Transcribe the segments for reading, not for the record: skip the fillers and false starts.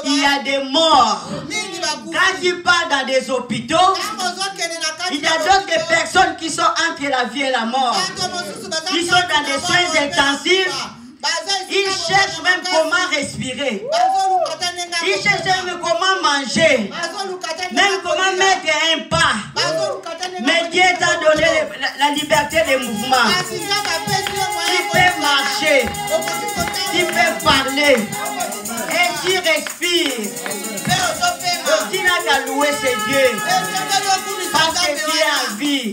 il y a des morts. Quand tu pars dans des hôpitaux, il y a d'autres personnes qui sont entre la vie et la mort. Ils sont dans des soins intensifs. Ils cherchent même comment respirer. Ils cherchent même comment manger. Même comment mettre un pas. Mais Dieu t'a donné la liberté de mouvement. Tu peux marcher. Tu peux parler. Et tu respires. Tu n'as qu'à louer ce Dieu. Parce que tu es en vie.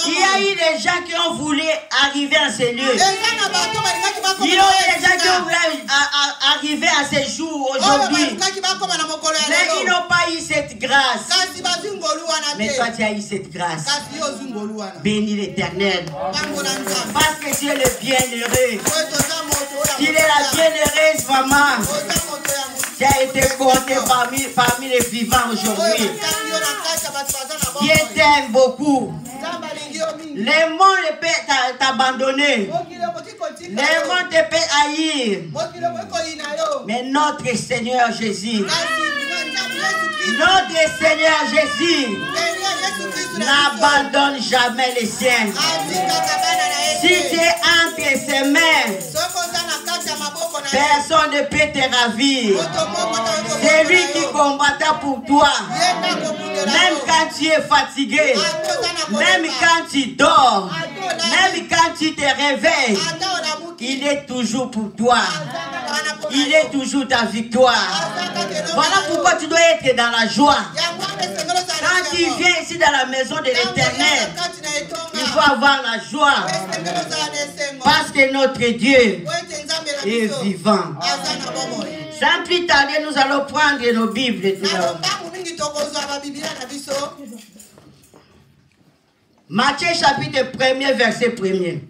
Il y a eu des gens qui ont voulu arriver à ce lieu. Il y a eu des gens qui ont voulu arriver à ce jour aujourd'hui. Mais ils n'ont pas eu cette grâce. Mais toi tu as eu cette grâce. Bénis l'Éternel. Parce que tu es le bienheureux. Tu es la bienheureuse maman. Tu as été compté parmi les vivants aujourd'hui. Dieu t'aime beaucoup. Les mondes ne peuvent t'abandonner. Les mondes te peuvent haïr. Mais notre Seigneur Jésus, n'abandonne jamais les siens. Si tu es entre ses mains, personne ne peut te ravir. C'est lui qui combatta pour toi. Même quand tu es fatigué, même quand tu dors, même quand tu te réveilles, il est toujours pour toi. Il est toujours ta victoire. Voilà pourquoi tu dois être dans la joie. Quand tu viens ici dans la maison de l'Éternel, il faut avoir la joie. Parce que notre Dieu est vivant. Sans plus tarder, nous allons prendre nos Bibles. Matthieu chapitre 1er, verset 1er.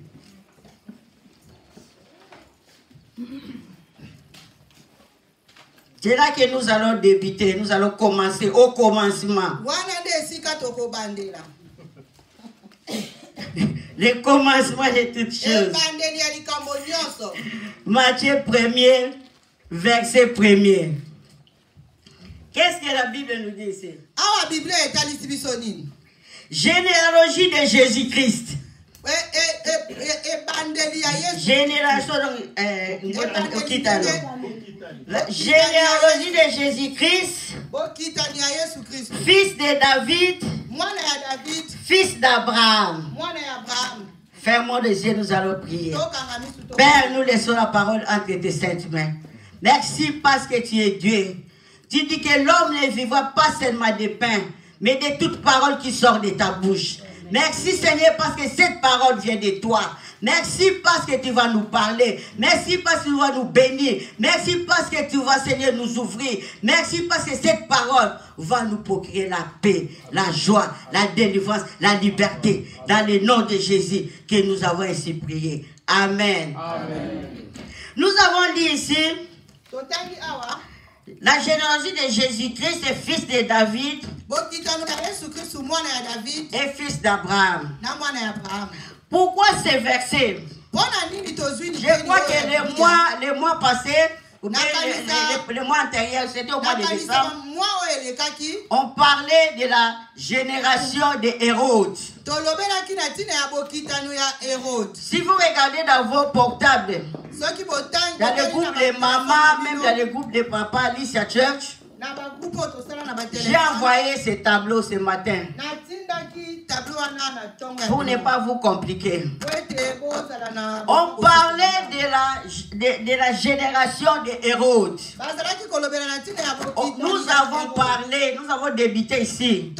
C'est là que nous allons débuter, nous allons commencer au commencement. Le commencement de toutes choses. Matthieu 1er, verset 1er. Qu'est-ce que la Bible nous dit ici? Généalogie de Jésus-Christ. Génération généalogie de Jésus-Christ, fils de David, fils d'Abraham. Fermons les yeux, nous allons prier. Père, nous laissons la parole entre tes saintes mains. Merci parce que tu es Dieu. Tu dis que l'homme ne vivra pas seulement de pain, mais de toute parole qui sort de ta bouche. Merci Seigneur parce que cette parole vient de toi. Merci parce que tu vas nous parler. Merci parce que tu vas nous bénir. Merci parce que tu vas Seigneur nous ouvrir. Merci parce que cette parole va nous procurer la paix, la joie, la délivrance, la liberté. Dans le nom de Jésus que nous avons ainsi prié. Amen. Amen. Nous avons dit ici la généalogie de Jésus-Christ est fils de David et fils d'Abraham. Pourquoi ces versets? Je crois que les mois passés, le mois antérieur, c'était au mois de décembre, on parlait de la génération de Hérode. Si vous regardez dans vos portables, dans le groupe de maman, même dans le groupe de papa, Alicia Church, j'ai envoyé ce tableau ce matin pour ne pas vous compliquer. On parlait de la génération de Hérode. Nous avons parlé, nous avons débuté ici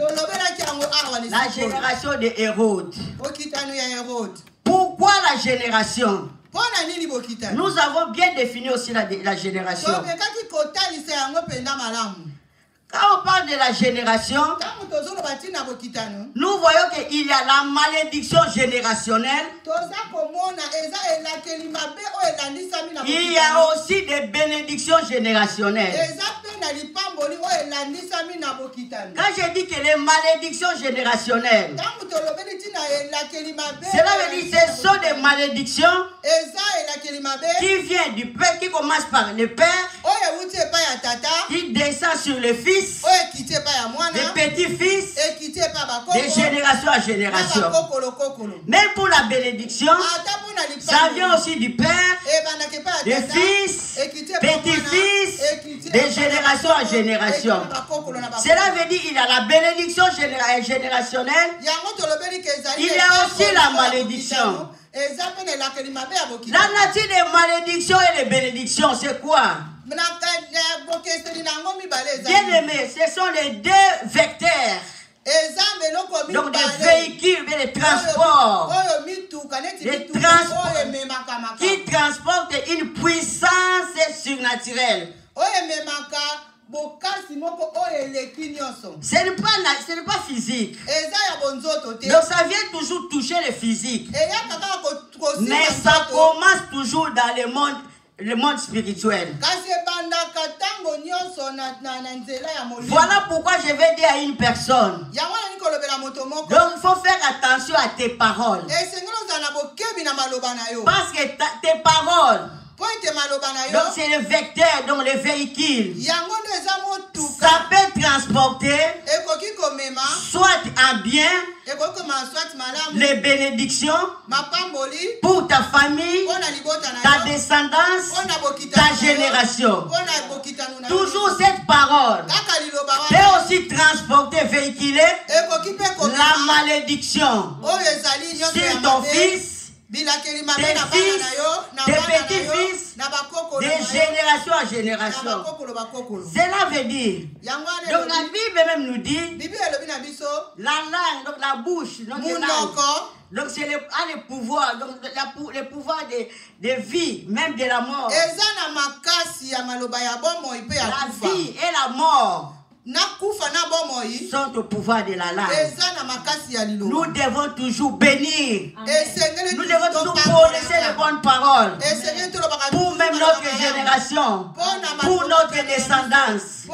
la génération de Hérode. Pourquoi la génération? Nous avons bien défini aussi la génération. Quand on parle de la génération, nous voyons qu'il y a la malédiction générationnelle. Il y a aussi des bénédictions générationnelles. Quand je dis que les malédictions générationnelles, cela veut dire que ce sont des malédictions qui viennent du père, qui commencent par le père, qui descend sur le fils, les petits-fils, de génération à génération. Même pour la bénédiction, ça vient aussi du père, des fils, petits-fils, de génération à génération. Cela veut dire qu'il y a la bénédiction générationnelle, il y a aussi la malédiction. La nature des malédictions et des bénédictions, c'est quoi? Bien aimé, ce sont les deux vecteurs. Donc des véhicules, des transports qui transportent une puissance surnaturelle. Ce n'est pas physique. Donc ça vient toujours toucher le physique. Mais ça commence toujours dans le monde spirituel. Voilà pourquoi je vais dire à une personne. Donc il faut faire attention à tes paroles. Parce que tes paroles, donc c'est le vecteur, donc le véhicule. Ça peut transporter soit un bien, les bénédictions pour ta famille, ta descendance, ta génération. Toujours cette parole peut aussi transporter, véhiculer la malédiction sur ton fils, tes fils, tes petits-fils, de génération à génération. Cela veut dire, donc la Bible même nous dit, la langue, donc la bouche, donc c'est le pouvoir, donc le pouvoir de vie, même de la mort. La vie et la mort sont au pouvoir de la langue. Nous devons toujours bénir. Nous devons toujours prononcer les bonnes paroles pour même notre génération, pour notre descendance.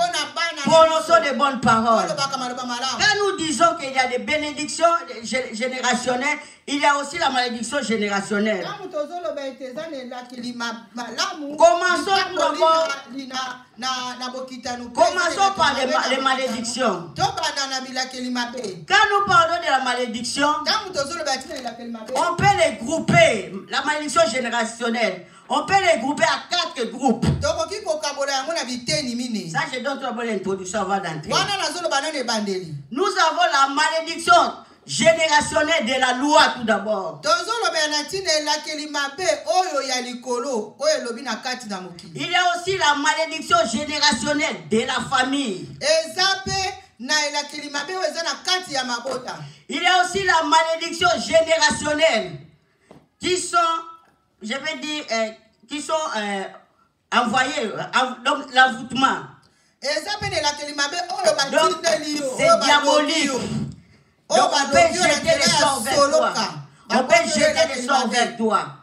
Prononçons les bonnes paroles. Quand nous disons qu'il y a des bénédictions générationnelles, il y a aussi la malédiction générationnelle. Commençons par les malédictions. Quand nous parlons de la malédiction, on peut les grouper, la malédiction générationnelle. On peut les grouper à 4 groupes. Ça, je donne trop l'introduction avant d'entrer. Nous avons la malédiction générationnelle de la loi tout d'abord. Il y a aussi la malédiction générationnelle de la famille. Il y a aussi la malédiction générationnelle qui sont, je vais dire, qui sont envoyés, donc l'envoûtement. Donc, c'est diabolique. Donc, on peut jeter les sorts vers toi. On peut jeter les sorts vers toi.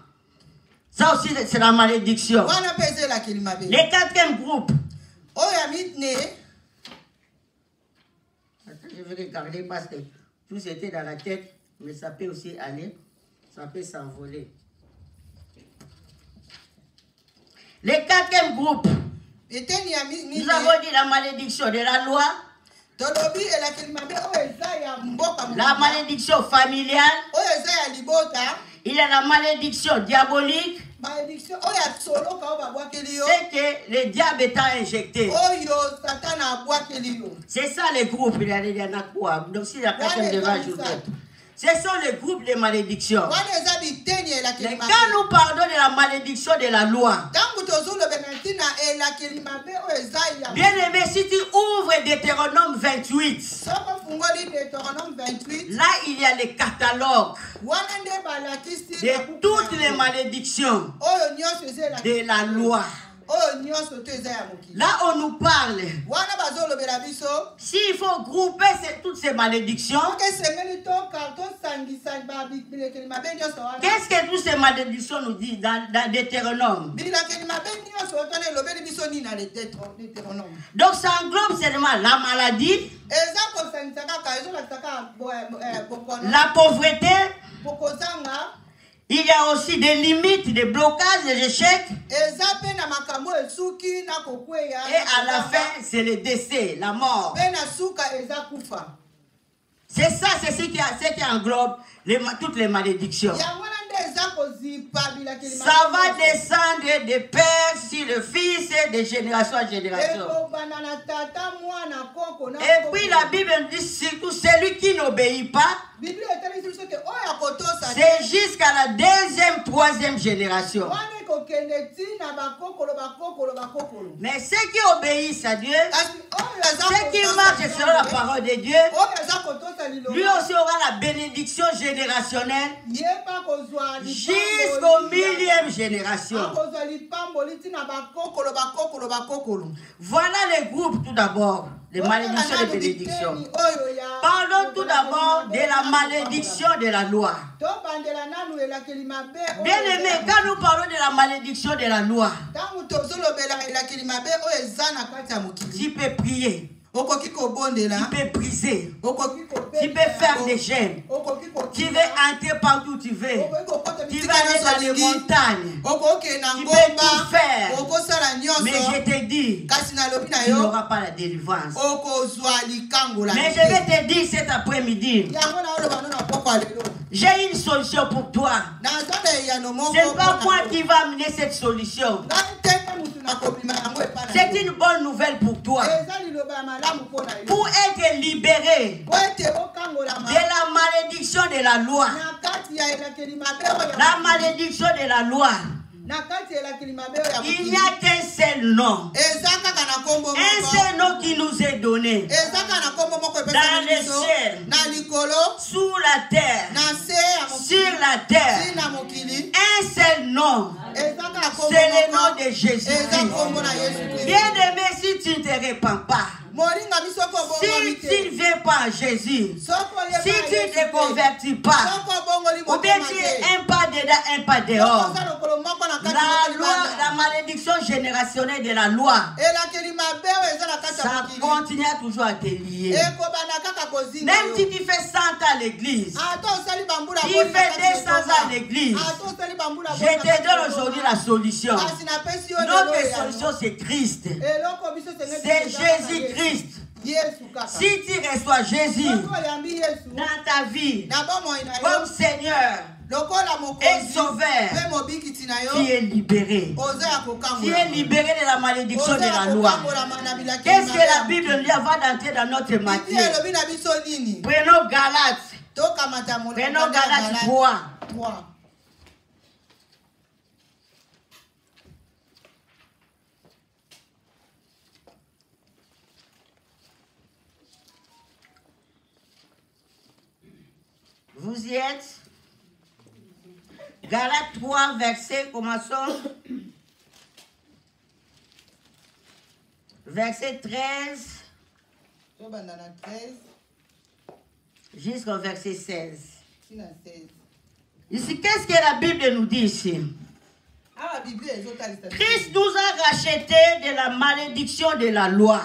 Ça aussi, c'est la malédiction. Le 4e groupe. Je vais regarder parce que tout c'était dans la tête, mais ça peut aussi aller, ça peut s'envoler. Le 4e groupe, nous avons dit la malédiction de la loi, la malédiction familiale, il y a la malédiction diabolique, c'est que le diable est injecté. C'est ça les groupes, il y en a quoi? Donc si la personne devrait ajouter. Ce sont les groupes de malédiction. Mais quand nous parlons de la malédiction de la loi, bien aimé, si tu ouvres Deutéronome 28, là il y a les catalogues de toutes les malédictions de la loi. Là, on nous parle. S'il faut grouper toutes ces malédictions, qu'est-ce que toutes ces malédictions nous disent dans Deutéronome? Donc, ça englobe seulement la maladie, la pauvreté. Il y a aussi des limites, des blocages, des échecs. Et à la fin, c'est le décès, la mort. C'est ça, c'est ce qui englobe toutes les malédictions. Ça va descendre de père sur le fils, de génération en génération. Et puis la Bible dit surtout celui qui n'obéit pas, c'est jusqu'à la deuxième, troisième génération. Mais ceux qui obéissent à Dieu, ceux qui marchent selon la parole de Dieu, lui aussi aura la bénédiction générationnelle jusqu'au millième génération. Voilà les groupes tout d'abord, les malédictions et les bénédictions. Parlons tout d'abord de la malédiction de la loi. Bien aimé, quand nous parlons de la malédiction de la loi, tu peux prier. Tu peux briser. Tu peux faire des gemmes. Tu veux entrer partout tu veux. Tu vas aller dans les montagnes. Tu peux tout faire. Mais je te dis, tu n'auras pas la délivrance. Mais je vais te dire cet après-midi, j'ai une solution pour toi. Ce n'est pas moi qui va amener cette solution. C'est une bonne nouvelle pour toi. Pour être libéré de la malédiction de la loi. La malédiction de la loi. Il n'y a qu'un seul nom. Un seul nom qui nous est donné. Dans les ciels, sous la terre, sur la terre. Un seul nom. C'est le nom de Jésus-Christ. Bien aimé, si tu ne te répands pas, si tu ne viens pas à Jésus, si tu ne te convertis pas, ou bien tu es un pas dedans, un pas dehors, la loi, la malédiction générationnelle de la loi, ça continue toujours à te lier. Même si tu fais 100 ans à l'église, tu fais 200 ans à l'église, je te donne aujourd'hui la solution. Notre solution c'est Christ. C'est Jésus-Christ. Si tu reçois Jésus dans ta vie comme Seigneur et Sauveur, tu es libéré. Tu es libéré de la malédiction de la loi. Qu'est-ce que la Bible dit avant d'entrer dans notre matière? Prenons Galates. Prenons Galates 3. Vous y êtes? Galates 3, verset, commençons. Verset 13. Jusqu'au verset 16. Ici, qu'est-ce que la Bible nous dit ici? Christ nous a rachetés de la malédiction de la loi.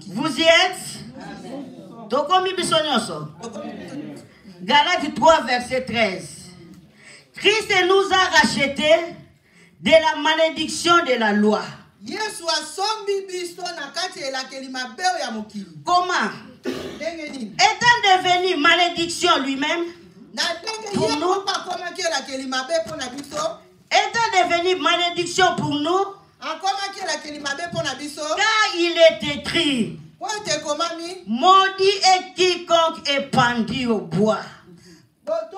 Vous y êtes? Galates 3, verset 13. Christ nous a rachetés de la malédiction de la loi. Comment? Étant devenu malédiction lui-même, pour nous, étant devenu malédiction pour nous, car il est écrit, maudit est quiconque est pendu au bois, afin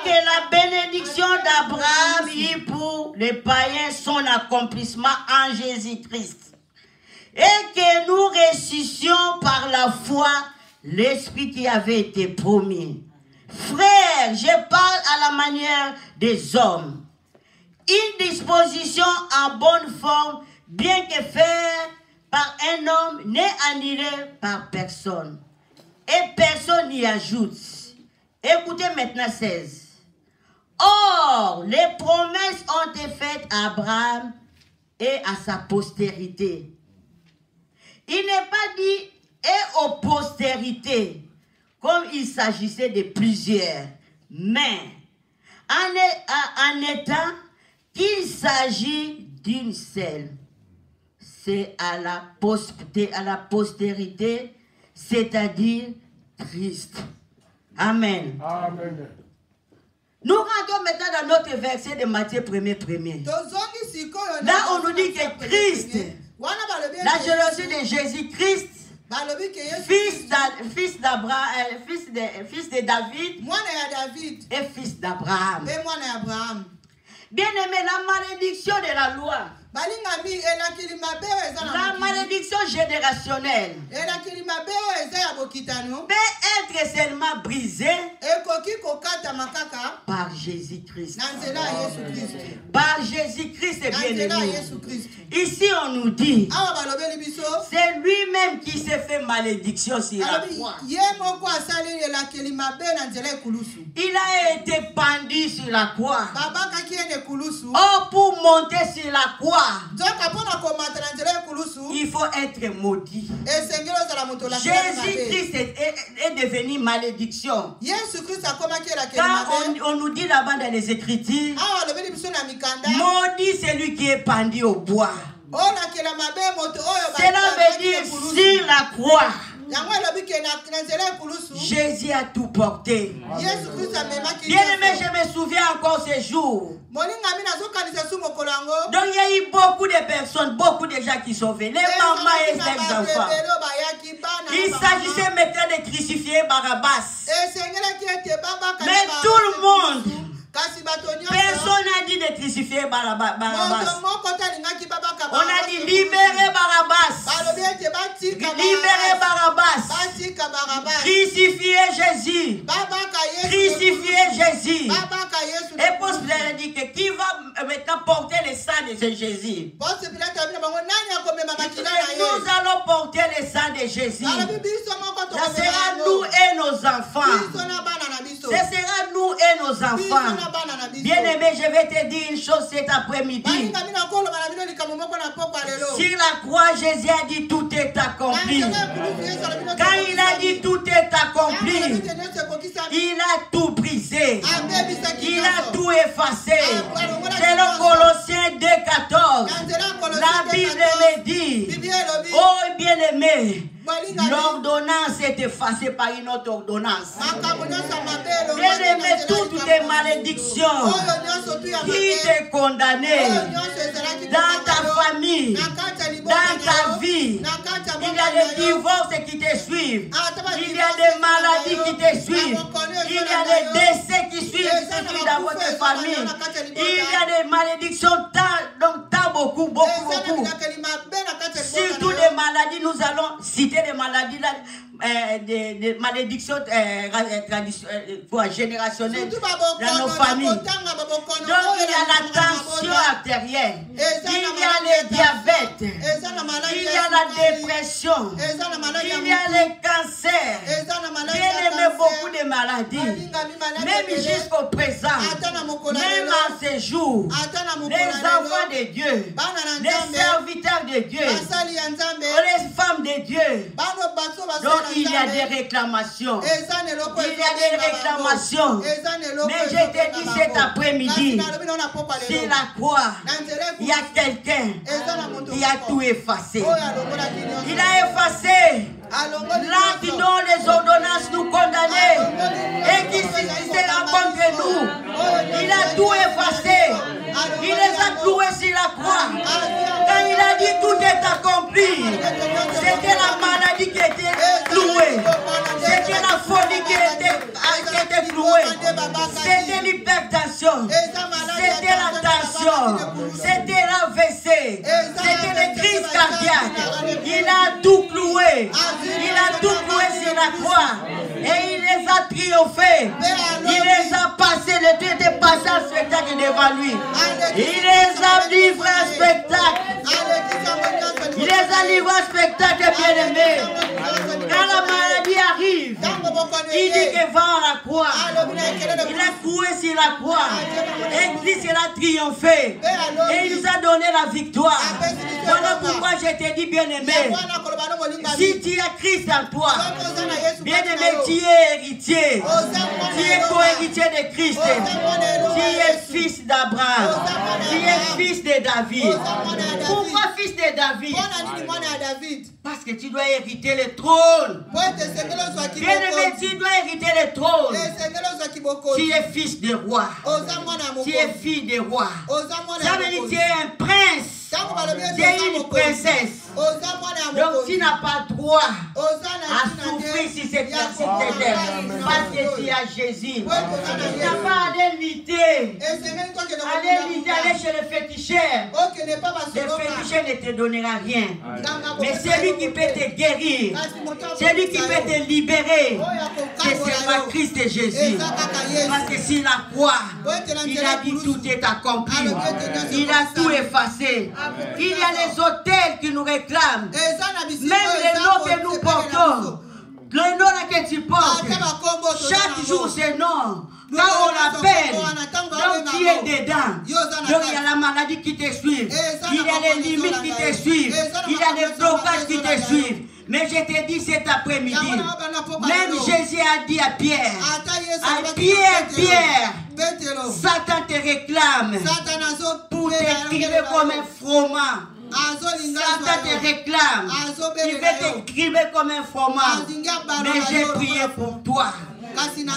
que la bénédiction d'Abraham ait pour les païens son accomplissement en Jésus-Christ, et que nous ressuscions par la foi l'Esprit qui avait été promis. Frères, je parle à la manière des hommes. Une disposition en bonne forme, bien que faite par un homme, n'est annulée par personne. Et personne n'y ajoute. Écoutez maintenant 16. Or, les promesses ont été faites à Abraham et à sa postérité. Il n'est pas dit et aux postérités, comme il s'agissait de plusieurs, mais en étant qu'il s'agit d'une seule. C'est à la postérité, c'est-à-dire Christ. Amen. Amen. Nous rentrons maintenant dans notre verset de Matthieu 1er. Là, on nous dit que Christ, la génération de Jésus-Christ, fils d'Abraham, fils de David et fils d'Abraham. Bien-aimé, la malédiction de la loi, la malédiction générationnelle peut être seulement brisée par Jésus-Christ. Par Jésus-Christ, bien-aimé. Ici, on nous dit, c'est lui-même qui s'est fait malédiction sur la croix. Il a été pendu sur la croix. Oh, pour monter sur la croix, il faut être maudit. Jésus-Christ est devenu malédiction. Car on nous dit là-bas dans les Écritures, maudit celui qui est pendu au bois. Cela veut dire sur la croix. Jésus a tout porté. Bien-aimé, je me souviens encore ces jours. Donc il y a eu beaucoup de personnes, beaucoup de gens qui sont venus. Les mamans et les enfants. Il s'agissait maintenant de crucifier Barabbas. Mais tout le monde, personne n'a dit de crucifier Barabbas. On a dit libérer Barabbas. Libérer Barabbas. Crucifier Jésus. Crucifier Jésus. Et Ponce Pilate a dit que qui va maintenant porter le sang de ce Jésus? Nous allons porter le sang de Jésus. Ça sera nous et nos enfants. Ce sera nous et nos enfants. Bien-aimé, je vais te dire une chose cet après-midi. Sur la croix, Jésus a dit tout est accompli. Quand il a dit tout est accompli, il a tout brisé. Il a tout effacé. Selon Colossiens 2,14, la Bible me dit, oh bien-aimé, l'ordonnance est effacée par une autre ordonnance. Bien-aimé, toutes tes malédictions qui t'est condamné dans ta famille, dans ta vie, il y a des divorces qui te suivent, il y a des maladies qui te suivent, il y a des décès qui suivent dans votre famille, il y a des malédictions, donc tant beaucoup. Surtout des maladies, nous allons citer des maladies là, des malédictions générationnelles dans nos familles. Donc il y a la tension artérielle, il y a le diabète, il y a la dépression, il y a le cancer, il y a beaucoup de maladies. Même jusqu'au présent, même à ce jour, les enfants de Dieu, les serviteurs de Dieu, les femmes de Dieu. Donc il y a des réclamations. Il y a des réclamations. Mais je te dis cet après-midi, sur la croix, il y a quelqu'un qui a tout effacé. Il a effacé l'acte dont les ordonnances nous condamnaient et qui sera contre nous. Il a tout effacé. Il les a cloués sur la croix. Quand il a dit tout est accompli, c'était la maladie qui était clouée. C'était la folie qui était clouée. C'était l'hypertension. C'était la tension. C'était l'AVC. C'était les crises cardiaques. Il a tout cloué. Il a tout cloué sur la croix. Et il les a triomphés. Il les a passés. Le Dieu était passé un spectacle devant lui. Il les a livrés un spectacle. Il les a livrés un spectacle bien-aimé. Quand la maladie arrive, il dit qu'il va à la croix. Il a cloué sur la croix. Et Christ a triomphé. Et il nous a donné la victoire. Voilà pourquoi je te dis, bien-aimé, si tu as Christ en toi, bien-aimé, tu es héritier. Tu es co-héritier de Christ. Tu es fils d'Abraham. Tu es fils de David. Pourquoi fils de David? Parce que tu dois hériter le trône. Bien-aimé, tu dois hériter le trône. Tu es fils de roi. Tu es fille de roi. Ça veut dire que tu es un prince. Tu es une princesse. Donc tu n'as pas droit à souffrir si c'est terre. Parce que tu as Jésus. Tu n'as pas à aller lutter. Aller chez le féticheur. Le féticheur ne te donnera rien. Mais c'est lui qui peut te guérir. C'est lui qui peut te libérer. C'est seulement Christ et Jésus. Parce que s'il la croix, il a dit tout est accompli. Il a tout effacé. Il y a les hôtels qui nous réclament. Même les noms que nous portons. Le nom que tu portes. Chaque jour c'est nom. Quand on l'appelle, donc tu es dedans. Donc il y a la maladie qui te suit. Il y a les limites qui te suivent. Il y a les blocages qui te suivent. Mais je te dis cet après-midi, même Jésus a dit à Pierre, Pierre, Satan te réclame pour t'écrire comme un froment. Satan te réclame. Il veut t'écrire comme un froment. Mais j'ai prié pour toi.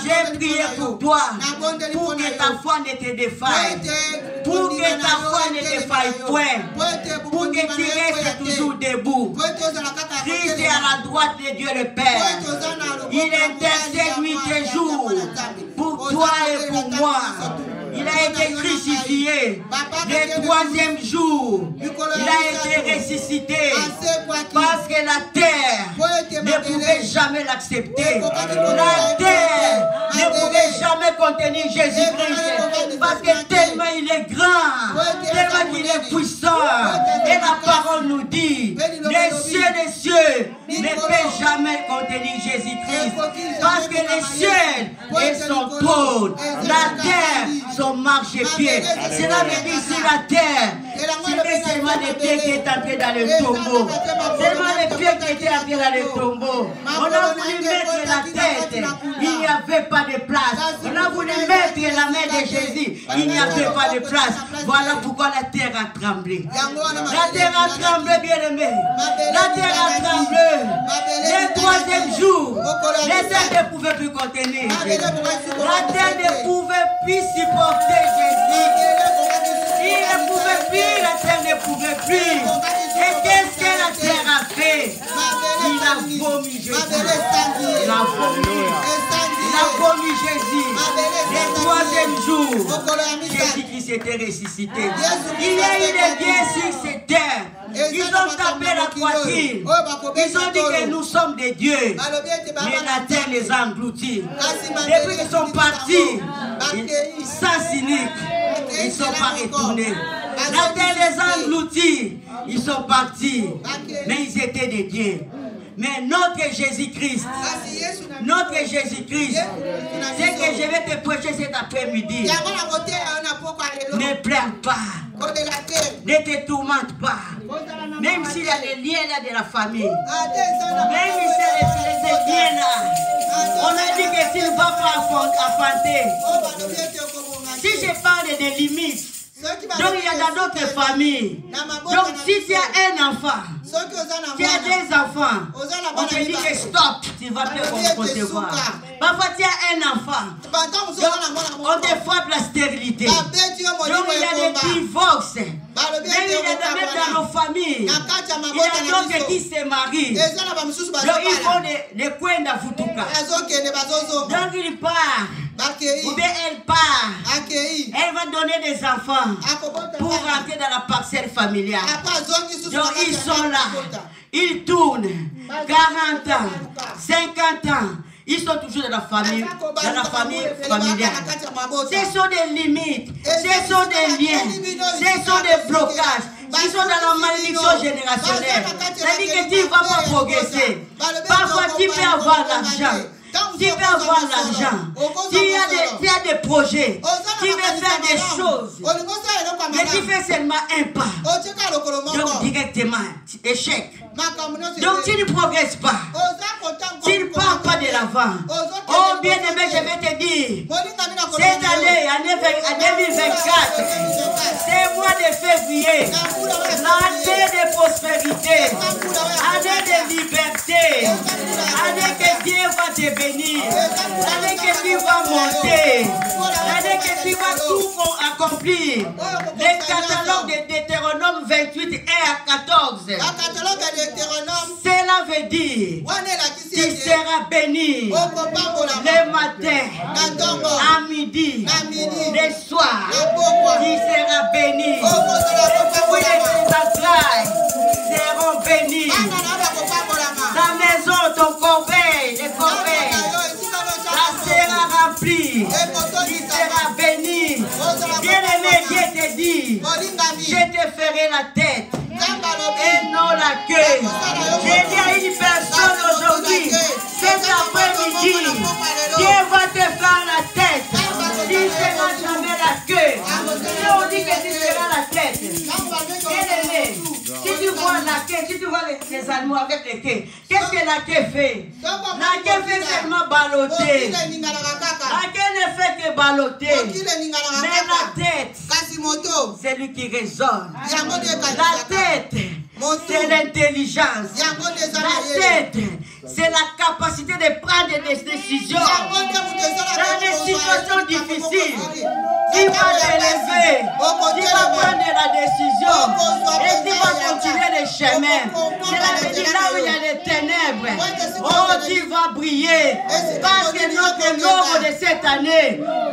J'ai prié pour toi, pour que ta foi ne te défaille, pour que ta foi ne te faille point, pour que tu restes toujours debout. Christ est à la droite de Dieu le Père. Il intercède nuit et jour pour toi et pour moi. Il a été crucifié. Le troisième jour, il a été ressuscité. Parce que la terre ne pouvait jamais l'accepter. La terre ne pouvait jamais contenir Jésus-Christ. Parce que tellement il est grand, tellement il est puissant. Et la parole nous dit, les cieux ne peuvent jamais contenir Jésus-Christ. Parce que les cieux est son trône. La terre, son marchepied. Cela veut dire si la terre, c'était seulement les pieds qui étaient entrés dans le tombeau. Seulement les pieds qui étaient entrés dans le tombeau. On a voulu mettre la tête, il n'y avait pas de place. On a voulu mettre la main de Jésus, il n'y avait pas de place. Voilà pourquoi la terre a tremblé. La terre a tremblé, bien-aimé. La terre a tremblé. Le troisième jour, la terre ne pouvait plus contenir Jésus. La terre ne pouvait plus supporter Jésus. Il ne pouvait plus, la terre ne pouvait plus. Et qu'est-ce que la terre a fait? Il a vomi Jésus. Il a vomi. Il a vomi Jésus. Le troisième jour, Jésus qui s'était ressuscité. Il y a eu des biens sur cette terre. Ils ont tapé la poitrine. Ils ont dit que nous sommes des dieux. Mais la terre les a engloutis. Depuis qu'ils sont partis, sans cynique, ils ne sont pas retournés. La terre les a engloutis. Ils sont partis. Mais ils étaient des dieux. Mais notre Jésus-Christ, c'est que je vais te prêcher cet après-midi. Ne pleure pas. Ne te tourmente pas. Même s'il y a des liens là de la famille. Même s'il y a des liens là. On a dit que s'il ne va pas affronter. Si je parle des limites. Donc il y a dans d'autres familles. Donc si tu as un enfant, tu as des enfants, on te dit que stop, tu vas te concevoir. Parfois tu as un enfant, on te frappe la stérilité. Donc il y a des divorces. Même il y a même dans nos familles, il y a d'autres qui se marient. Donc ils font des coins d'Afutuka. Donc il part ou bien elle part, elle va donner des enfants pour rentrer dans la parcelle familiale. Donc ils sont là, ils tournent 40 ans, 50 ans. Ils sont toujours dans la famille familiale. Ce sont des limites, ce sont des liens, ce sont des blocages. Ils sont dans la malédiction générationnelle. C'est-à-dire que tu ne vas pas progresser. Parfois, tu peux avoir l'argent. Tu peux avoir l'argent. Tu as des projets. Tu veux faire des choses. Mais tu fais seulement un pas. Donc, directement, échec. Donc, tu ne progresses pas. Tu ne pars pas de l'avant. Oh, bien aimé, je vais te dire. Cette année, année 2024, c'est mois de février. L'année de prospérité. Année de liberté. Année que Dieu va te bénir. L'année que tu vas monter. L'année que tu vas tout accomplir. Le catalogue de Deutéronome 28 est à 14. Cela veut dire tu seras béni le matin, à midi, le soir. Tu seras béni. Les fruits de ta travail seront bénis. Ta maison, ton corbeil, les corbeilles, ça sera rempli. Tu seras béni. Bien-aimé, Dieu te dit, je te ferai la tête et non la queue. J'ai dit à une personne aujourd'hui, cet après-midi, Dieu va te faire la tête. Tu ne seras jamais la queue. Si on dit que tu seras la tête, bien-aimé, si tu vois la queue, si tu vois les animaux avec les queues, qu'est-ce que la queue fait? La queue fait seulement balloter. La queue ne fait que balloter. Mais la tête, c'est lui qui résonne. La tête, c'est l'intelligence. La tête, c'est la capacité de prendre des décisions. Dans des situations difficiles, tu vas t'élever, tu vas prendre la décision et tu vas continuer le chemin. C'est là où il y a des ténèbres. Oh, tu vas briller. Parce que notre nombre de cette année,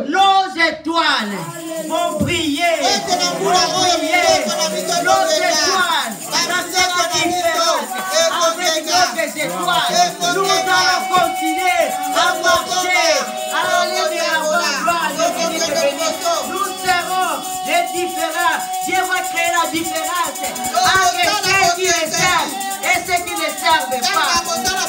nos étoiles vont briller. Vont briller. Nos étoiles, ça sera différent. Avec d'autres étoiles, nous allons continuer à marcher, à aller de la gloire. Nous serons les différents. Dieu va créer la différence entre ceux qui les servent et ceux qui ne servent pas.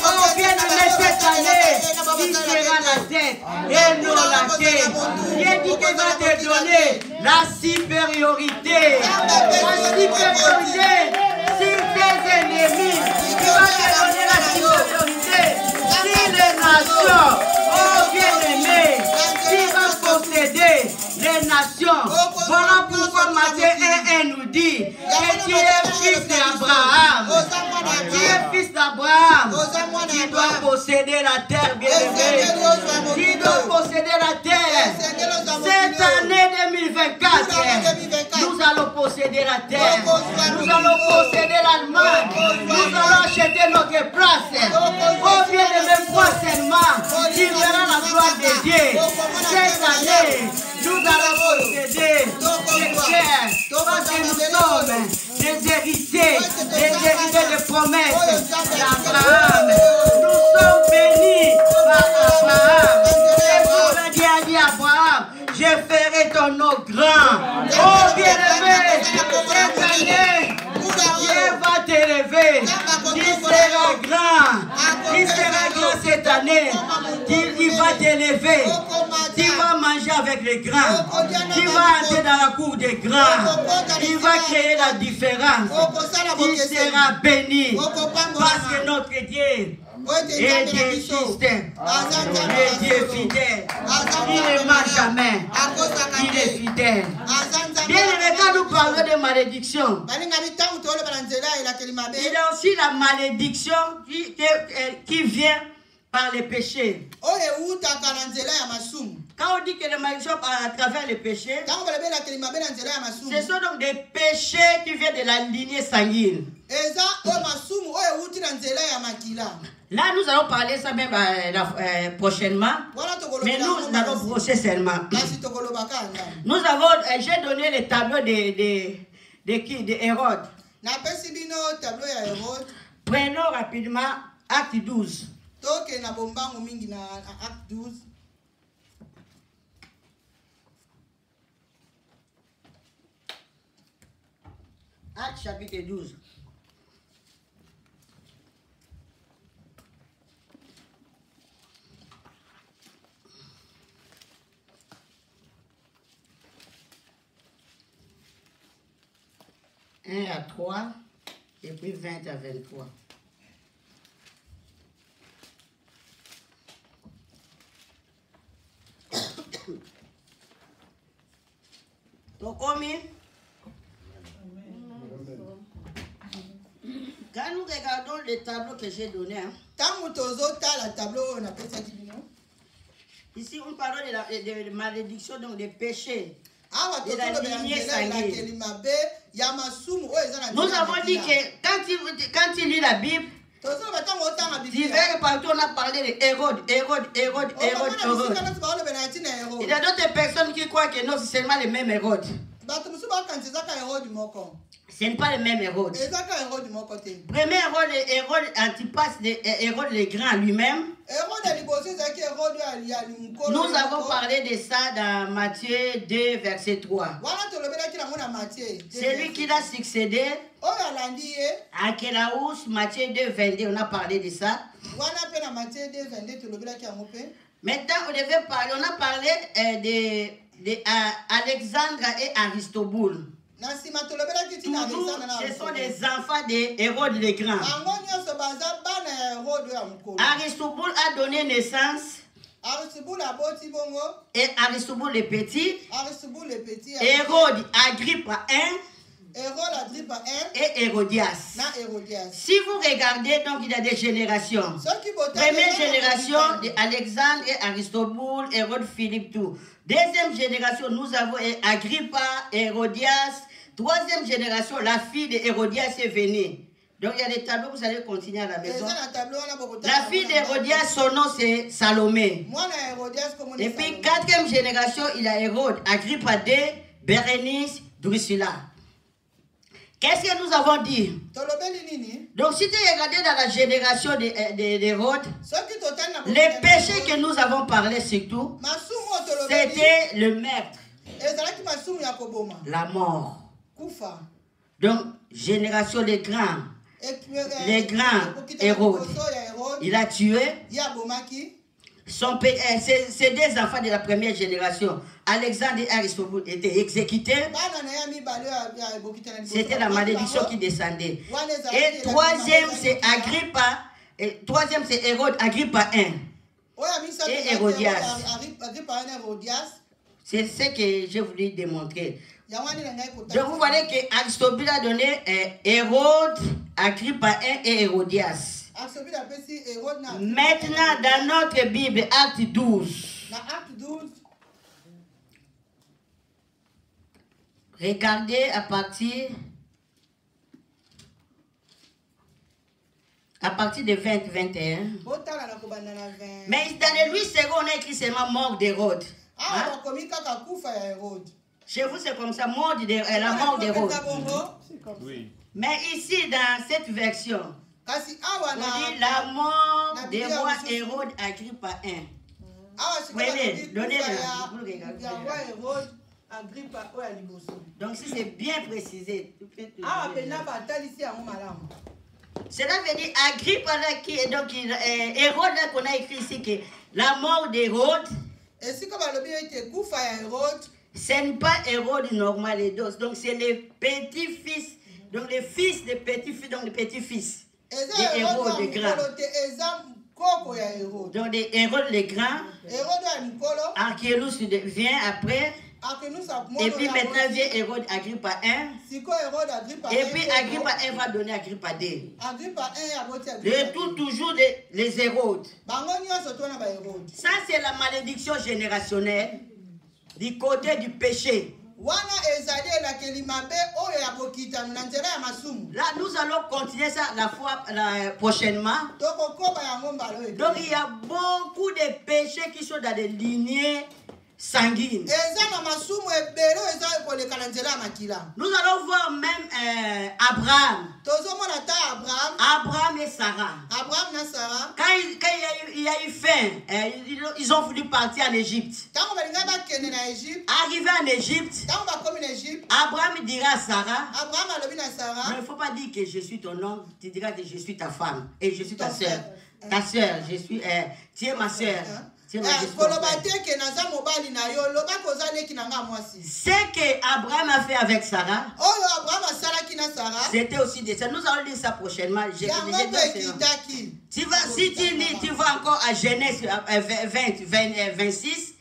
On vient de mettre cette année, qui sera la tête et non la tête. Dieu dit qu'il va te donner la supériorité. La supériorité sur tes ennemis. Il va te donner la supériorité sur les nations. Oh bien-aimé, tu vas posséder les nations. Voilà pourquoi Matthieu 1 nous dit que tu es fils d'Abraham. Tu es fils d'Abraham. Tu dois posséder la terre, bien-aimé. Tu dois posséder la terre. Cette année 2024, nous allons posséder la terre. Nous allons posséder l'Allemagne. Nous allons acheter notre place. Oh bien-aimé, crois seulement. Tu verras la gloire de Dieu. Cette année, nous allons posséder les terres. Parce que nous sommes des héritiers de promesses d'Abraham. Nous sommes bénis par Abraham. Et Dieu a dit à Abraham, je ferai ton nom grand. Oh bien-aimé, cette année, Dieu va t'élever. Tu seras grand. Tu seras grand cette année. Il va t'élever. Tu vas manger avec les grands. Tu vas entrer dans la cour des grands. Il va créer la différence. Tu seras béni. Parce que notre Dieu est Dieu système. Il est Dieu fidèle. Il ne marche jamais. Il est fidèle. Bien aimé, quand nous parlons de malédiction, il y a aussi la malédiction qui vient par les péchés. Quand on dit que les malédictions à travers les péchés, ce sont donc des péchés qui viennent de la lignée sanguine. Là, nous allons parler ça même prochainement, mais nous allons brosser seulement. Nous avons, j'ai donné le tableau de Hérode. Prenons rapidement Acte 12. Acte chapitre 12. « 1 à 3 et puis 20 à 23. Donc, combien? Quand nous regardons le tableau que j'ai donné, ici on parle de malédiction, donc des péchés. De la lignée sanguine. Nous avons dit que quand il lit la Bible, divers partout on a parlé de Hérode. Il y a d'autres personnes qui croient que non, c'est seulement le même Hérode. Ce n'est pas le même Hérode. Premier Hérode, Hérode Antipas, Hérode le Grand lui-même. Nous avons parlé de ça dans Matthieu 2, verset 3. C'est lui qui l'a succédé. Archélaus, Matthieu 2, 22, on a parlé de ça. Maintenant, on a parlé de Alexandre et Aristoboule. Toujours, ce sont des enfants de Hérode le Grand. Aristoboule a donné naissance et Aristoboule le Petit, Hérode Agrippa I et Hérodias. Si vous regardez, donc il y a des générations. Première génération de Alexandre et Aristoboule, Hérode Philippe, tout. Deuxième génération, nous avons Agrippa, Hérodias. Troisième génération, la fille de Hérodias est venue. Donc il y a des tableaux, vous allez continuer à la maison. La fille d'Hérodias, son nom c'est Salomé. Et puis quatrième génération, il y a Hérode, Agrippa II, Bérénice, Drusilla. Qu'est-ce que nous avons dit? Donc si tu regardé dans la génération d'Hérode, les péchés que nous avons parlé surtout, c'était le meurtre, la mort. Donc, génération des grands. Les grands Hérode, il a tué. Ces deux enfants de la première génération, Alexandre et Aristoboule, étaient exécutés. C'était la malédiction qui descendait. Et troisième, c'est Agrippa. Et troisième, c'est Hérode, Agrippa I. Et Hérodias. C'est ce que j'ai voulu démontrer. Donc vous voyez que Aristoboule a donné Hérode, Agrippa I et Hérodias. Maintenant, dans notre Bible, Acte 12. Regardez à partir de 20-21. Mais dans les 8 secondes, on a écrit seulement mort d'Hérode. Hein? Chez vous, c'est comme ça, la mort d'Hérode. Oui. Mais ici, dans cette version, on dit la mort des rois Hérode Agrippa I. Voyez, donnez-le. Donc, si c'est bien précisé, cela veut dire Agrippa, donc Hérode, qu'on a écrit ici, que la mort d'Hérode, ce n'est pas Hérode normal et dos. Donc, c'est les petits-fils, donc les fils des petits-fils, donc les petits-fils de Hérode le Grand. Donc, de Hérode le Grand, Archélaus vient après. Et puis maintenant vient Hérode Agrippa 1. Et puis Agrippa 1 va donner Agrippa 2. Le tout toujours les Hérodes. Ça c'est la malédiction générationnelle du côté du péché. Là, nous allons continuer ça prochainement. Donc, il y a beaucoup de péchés qui sont dans des lignées sanguines. Nous allons voir même Abraham. Abraham et Sarah. Quand il y a eu faim, ils ont voulu partir en Égypte. Arrivé en Égypte, Abraham dira à Sarah, mais il ne faut pas dire que je suis ton homme, tu diras que je suis ta femme et je suis ta soeur. Ta soeur, je suis, tu es ma soeur. Ce que Abraham a fait avec Sarah, c'était aussi des ça. Nous allons lire ça prochainement. Si tu lis, tu vas encore à Genèse 26,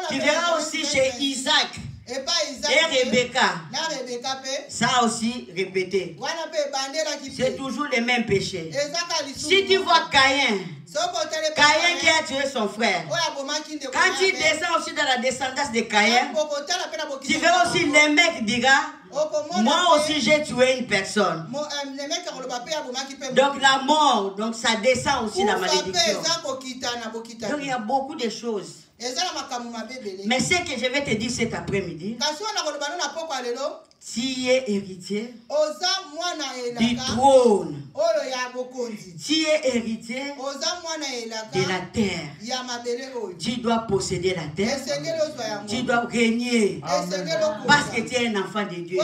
tu verras aussi chez Isaac et Rebecca. Ça aussi répété. C'est toujours les mêmes péchés. Si tu vois Caïn qui a tué son frère, quand tu descends aussi dans la descendance de Caïn, tu verras aussi les mecs diront, moi aussi j'ai tué une personne. Donc la mort, donc ça descend aussi la malédiction. Donc il y a beaucoup de choses. Mais ce que je vais te dire cet après-midi, tu es héritier du trône. Tu es héritier de la terre. Tu dois posséder la terre. Tu dois régner. Parce que tu es un enfant de Dieu.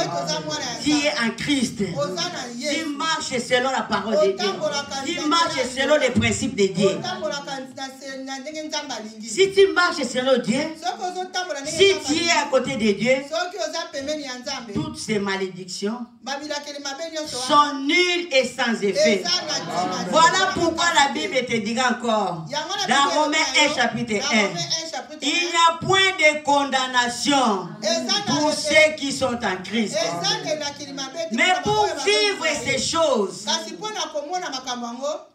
Tu es en Christ. Tu marches selon la parole de Dieu. Tu marches selon les principes de Dieu. Si tu marches selon Dieu, si tu es à côté de Dieu, toutes ces malédictions sont nulles et sans effet. Voilà pourquoi la Bible te dit encore dans Romains 1 chapitre 1, il n'y a point de condamnation pour ceux qui sont en Christ. Mais pour vivre ces choses,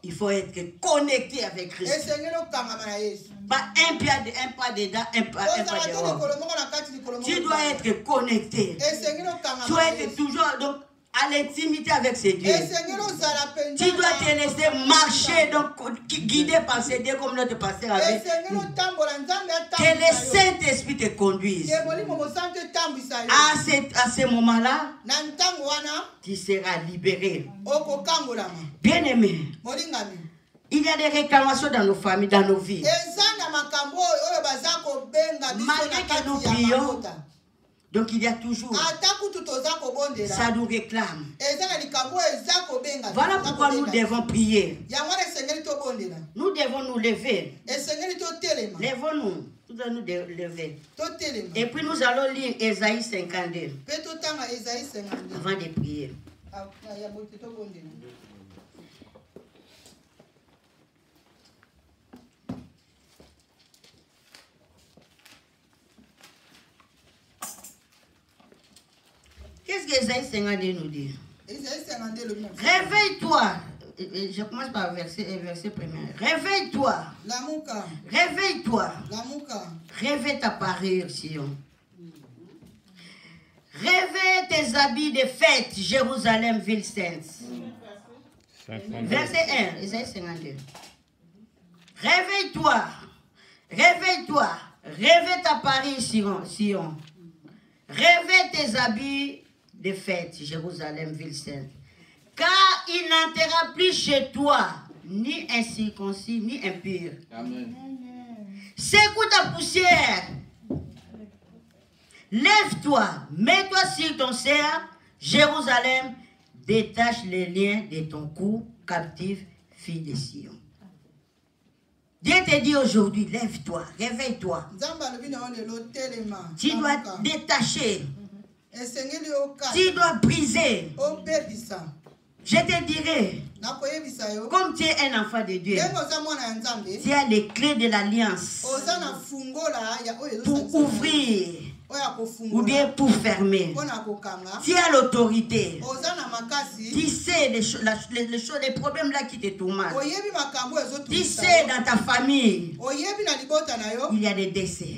il faut être connecté avec Christ. Pas un pas dedans, un pas dehors. Tu dois être connecté. Tu dois être toujours donc, à l'intimité avec ces dieux. Tu dois te laisser marcher, donc guidé par ces dieux comme notre pasteur avait. Que le Saint-Esprit te conduise. À ce moment-là, tu seras libéré. Bien aimé. Il y a des réclamations dans nos familles, dans nos vies. Malgré que nous prions, donc il y a toujours, ça nous réclame. Voilà pourquoi nous devons prier. Nous devons nous lever. Levons-nous. Nous devons nous lever. Et puis nous allons lire Ésaïe 52. Avant de prier. Qu'est-ce que Ésaïe 52 nous dit? Réveille-toi. Je commence par verset premier. Réveille-toi. Réveille-toi. Réveille ta parure, Sion. Réveille tes habits de fête, Jérusalem, ville sainte. Verset 1, Ésaïe 52. Réveille-toi. Réveille-toi. Réveille ta parure, Sion. Réveille tes habits de fête, Jérusalem, ville sainte. Car il n'entrera plus chez toi ni incirconcis, ni impur. Amen. Secoue ta poussière. Lève-toi, mets-toi sur ton cerf, Jérusalem, détache les liens de ton cou, captif, fille de Sion. Dieu te dit aujourd'hui, lève-toi, réveille-toi. Tu dois détacher. Tu dois briser. Je te dirai, comme tu es un enfant de Dieu, tu as les clés de l'alliance pour ouvrir ou bien pour fermer. Tu as l'autorité. Tu sais les problèmes là qui te tourmentent. Tu sais dans ta famille, il y a des décès,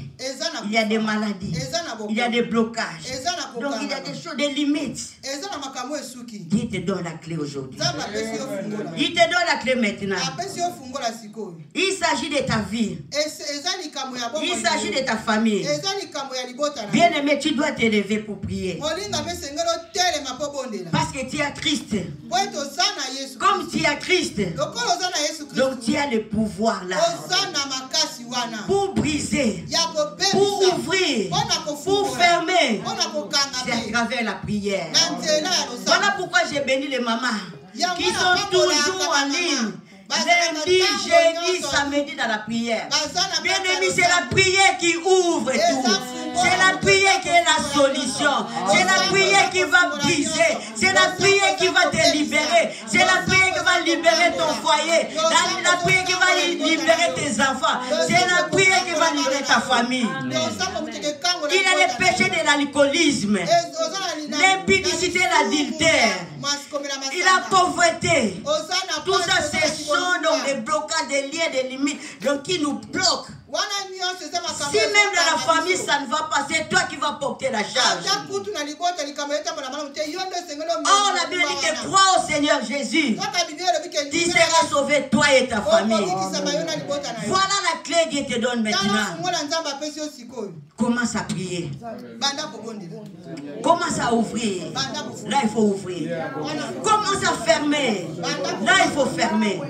il y a des maladies, il y a des blocages. Donc il y a des choses, des limites. Dieu te donne la clé aujourd'hui. Il te donne la clé maintenant. Il s'agit de ta vie. Il s'agit de ta famille. Bien aimé, tu dois t'élever pour prier. Parce que tu es Christ. Comme tu es Christ, donc tu as le pouvoir là pour briser, pour ouvrir, pour fermer. C'est à travers la prière. Voilà pourquoi j'ai béni les mamans qui sont toujours en ligne. Lundi, jeudi, samedi dans la prière. Bien aimé, c'est la prière qui ouvre tout. C'est la prière qui est la solution. C'est la prière qui va briser. C'est la prière qui va te libérer. C'est la prière qui va libérer ton foyer. La prière qui va libérer tes enfants. C'est la prière qui va libérer ta famille. Il y a les péchés de l'alcoolisme, l'impudicité, l'adultère, la pauvreté. Tout ça, ce sont donc des blocages, des liens, des limites donc qui nous bloquent. Si même dans la famille ça ne va pas, c'est toi qui vas porter la charge. Or la Bible dit que crois au Seigneur Jésus, tu seras sauvé, toi et ta famille. Voilà la clé que Dieu te donne maintenant. Commence à prier. Commence à ouvrir. Là il faut ouvrir. Commence à fermer. Là il faut fermer.